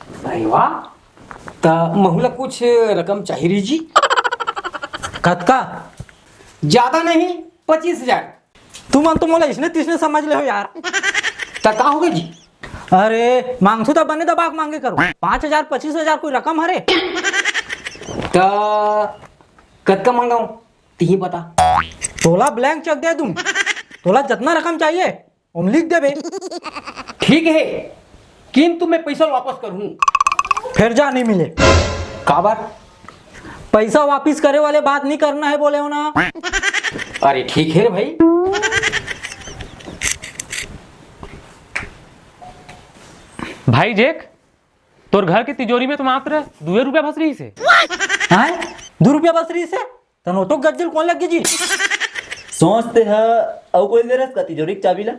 अरे वाह, तो महुला कुछ रकम चाहिए रही जी। कतका? ज्यादा नहीं, 25,000। तू मन तो मोला इसने तिसने समझ ले हो यार। तो का होगा जी? अरे मांगसू तो बने दबाक मांगे करो, 5,000 25,000 कोई रकम हरे। तो कद का मांगाऊं ती बता। तोला ब्लैंक चेक दे दूं, तोला जितना रकम चाहिए हम लिख दे बे। ठीक है, किंतु मैं पैसा वापस करूँ। फिर जा नहीं मिले। का बात? पैसा वापिस करे वाले बात नहीं करना है बोले हो ना। अरे ठीक है रे भाई। भाई जेक, तोर घर की तिजोरी में तो मात्र 2 रुपया बस रही से। हाँ 2 रुपया बस रही से तनो तो गज्जल कौन लग गई जी। सोचते है और कोई दे रहा तिजोरी की चाबी ला।